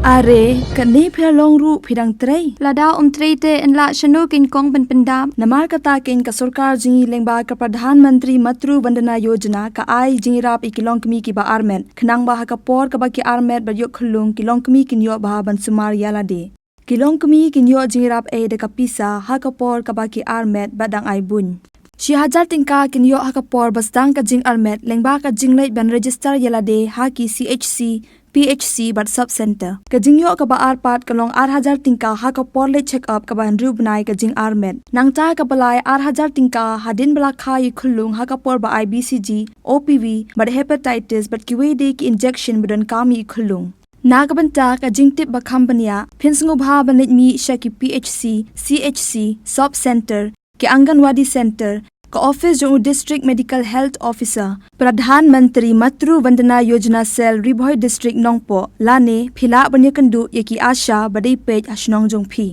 Are kani long ru phidang trei Lada trei te en la shanu kin kong ben pendam namar kata kin ka sarkar jingi lengba ka pradhan mantri matru vandana yojana ka ai jingi rap ikilong kmi ki ba armen khnang ba ka por ka ba ki armet ba yok khulung kilong kmi kin yo ba ban sumar yala de kilong kmi kin yo jingi rap e de ka pisa ha ka por ka ba ki armet badang ai bun Shi hajar tingka kin yo ha ka por basdang ka jing armet lengba ka jing leit ban register yala de ha ki CHC PHC but sub center kajing yo ka ba ar pat kalong ar hajar tingka ha ka porle check up ka ba hanru bnai kajing armet nangta ka balai ar hajar tingka hadin bala kha yi khulung ha ka por ba IBCG OPV but hepatitis but kiwe de ki injection budon kami khulung Nagabanta kajing tip ba companya phin sngewbha banit mi shaki PHC CHC sub center ki Anganwadi center ka office jo district medical health officer pradhan mantri matru vandana yojana cell ribhoi district Nongpoh lane phila banya kandu yaki asha badai page ashnong jong phi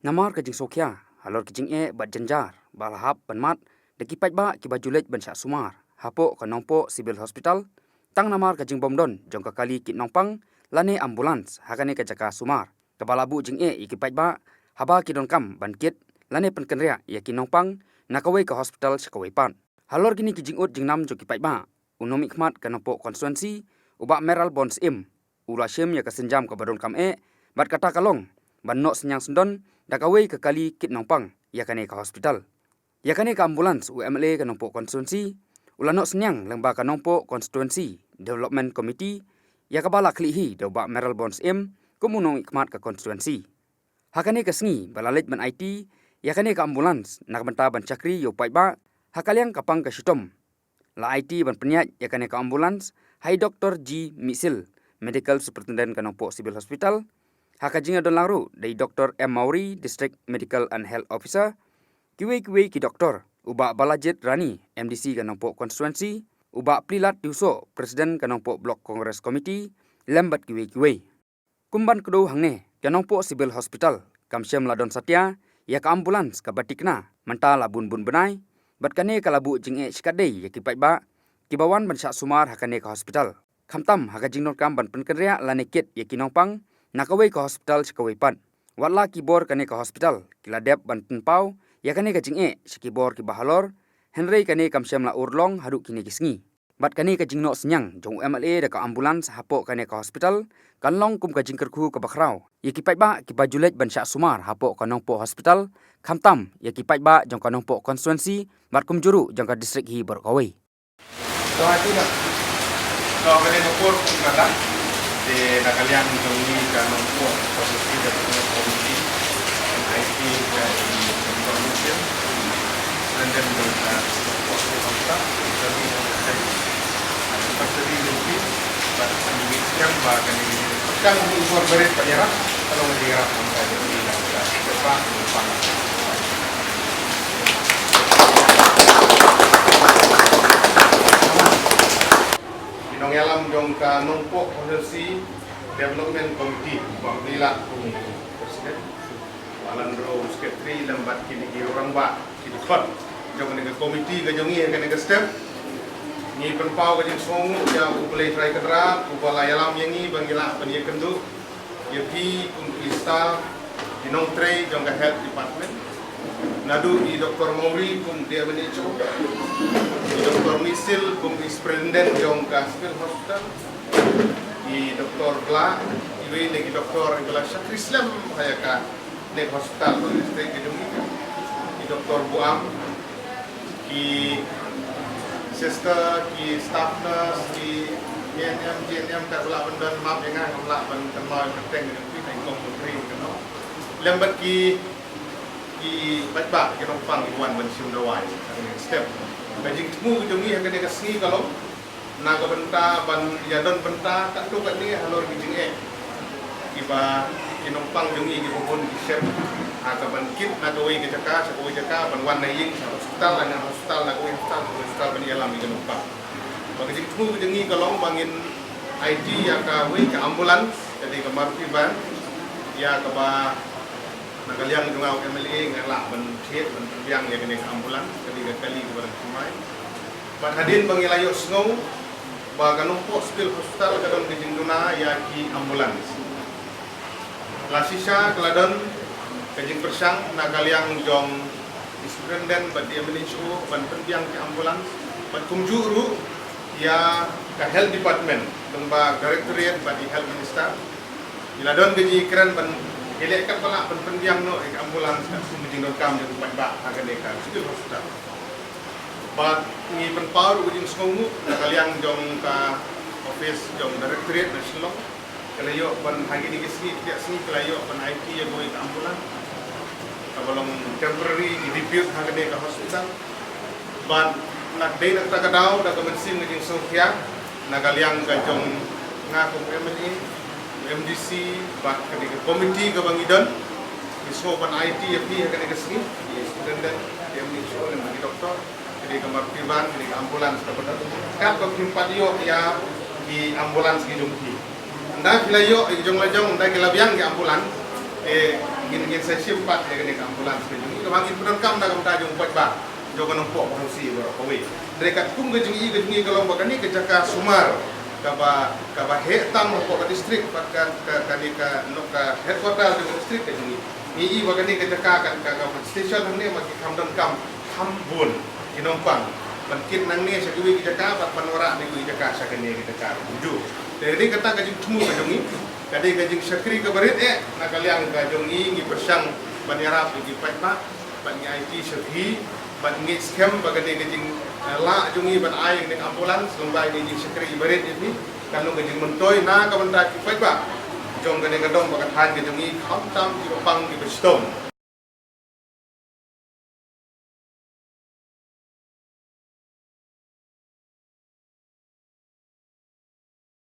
namar ka jing sokya halor ki jing e ba janjar balhap banmat deki paj ba ki bajulet bansha sumar hapo ka Nongpoh civil hospital tang namar ka jing bomdon jong ka kali ki nongpang lane ambulance hakane ka jaka sumar ka balabu jing e iki paj ba haba ki don kam bankit lane penkenria yaki nongpang nakawai ka hospital sakawai pan halor gini ki jingut jingnam jo ki pai ba unomi khmat ka Nongpoh constituency uba meral bonds im ula shem ya ka senjam ka badon kam e bat kata kalong ban no senyang sendon dakawai ka kali kit nongpang ya kane ka hospital ya kane ka ambulance u MLA ka Nongpoh constituency ula no senyang lengba ka Nongpoh constituency development committee ya ka bala kli hi do ba meral bonds im kumunong khmat ka constituency hakane ka sngi balalet ban IT yakane ka ambulance nakbanta ban chakri yo pai ba hakalyang kapang ka shitom la IT ban penyat yakane ka ambulance hai Dr. G Misil medical superintendent ka Nongpoh civil hospital hakajinga don laru dei Dr. M Mauri district medical and health officer kiwe ki doktor uba balajet rani MDC ka Nongpoh constituency uba plilat diuso president ka Nongpoh block congress committee lembat kiwe kumban kudo hangne ka Nongpoh civil hospital kamsem ladon satya ya ka ambulance ka batikna manta labun bun benai bat kane ka labu jing e skadei ya ki pai ba ki bawan ban sha sumar hakane ka hospital khamtam haka jingnor kam ban penkenria lanekit ya ki nongpang nakawai ka hospital sakawai pan wala ki bor kane ka hospital kiladep ban tenpau ya kane ka jing e siki bor ki bahalor henry kane kamsem la urlong hadu kini kisngi bat kane ka jingno senyang jong MLA da ka ambulance hapo kane ka hospital kanlong kum ka jingkerku ka bakrau yaki pai ba ki bajulet ban sha sumar hapo ka Nongpoh hospital khamtam yaki pai ba jong ka Nongpoh constituency mat kum juru jong ka district hi berkawai to ati na to kane Nongpoh nada de nakalian jong ni ka Nongpoh constituency da committee IT ka information and then the hospital jadi lebih pada jam bahkan ini kan incorporate penyerat kalau menyerat sampai di dalam cepat lupa Binong yalam jong ka Nongpoh CHC development committee bila presiden walandro sekretari lembat kini orang ba kini khot jong ne committee ga jongi ga ne step ni penpau ka jing songu ya upulai try kadra upala yalam yangi bangila pania kendu yepi kumista dinong tray jong ka health department nadu di Dr. Mauri kum dia menicho di Dr. Misil kum president jong ka civil hospital di Dr. Bla iwe ni Dr. Ingla Syakri Islam haya ka nek hospital district gedung di Dr. Buam ki sister ki staff nurse ki GNM ka bala bandan map yang ngam la ban kenal keteng dengan pi tai kong putri keno lembat ki batba ki nongpang iwan ban sim dawai step bajing temu jongi yang kene kasni kalau naga benta ban yadon benta tak tu kat ni halor ki jing iba ki nongpang jongi ki bobon ki chef aga ban kit naga wei ki jaka ban wan naying hospital ana hospital naga wei hospital ban yalam ki nongpang bagi jingku jengi kalau bangin IT yang ka wei ka ambulans jadi kamar ban ya ka ba nagaliang jungau MLA ngala ban thiet ban biang ya kene ambulans jadi kali ke barang semai ban hadin bangilayo snow ba Nongpoh civil hospital kadon ki jingduna ya ki ambulans Lasisha keladon kajing persang nakaliang jong isprenden bat dia menincu ban pendiang ke ambulans bat kumjuru ya ke health department lemba directorate bat di health minister iladon gaji keren ban elekat pala ban pendiang no ke ambulans ka sumjing don kam jadi bat ba akan deka civil hospital bat ni penpau ujing sengu nakaliang jong ka office jong directorate national kelayo ban hari ni kesi tidak sini kelayo ban IT yang go ke ambulans kabalong temporary i-rebuild hanggang ke hospital ban nak day nak tagadaw da kamansin ngajing Sofia nagaliang gajong nga kong MLA MDC bat kani committee ka bangidon iso ban IT yapi hanggang ke sini student dan MDC oleh bagi doktor jadi kamar privan jadi ambulans ka pada kap ko pimpadiyo ya di ambulans ki jongki nda kilayo jong lajong nda kilabiang ki ambulans gini saya simpat dengan ambulans ke jungi kemangin pun kam dah kam tajung buat ba jogo Nongpoh CHC berapa dekat kum ke jungi kalau bakan ni ke Jaka Sumar kaba hetam Nongpoh distrik bahkan ke noka headquarter dengan distrik ke jungi ni bakan ni ke Jaka kan station ni maki kam dan kam hambun Nongpang bangkit nang ni sakui ke Jaka pat panora ni ke Jaka sakane ke Jaka tuju jadi kata ke jungi ke jungi kadai gajing syakri ke barit nakaliang gajong ngi persang banyarap di paipa bangi IT syakri bangi scam bagadai gajing la jungi ban ai ning ambulans lombai gajing syakri barit ini kalau gajing mentoy na ka benda ki paipa jong gadai gadong bagat han gajong ngi kham tam di pang di bestone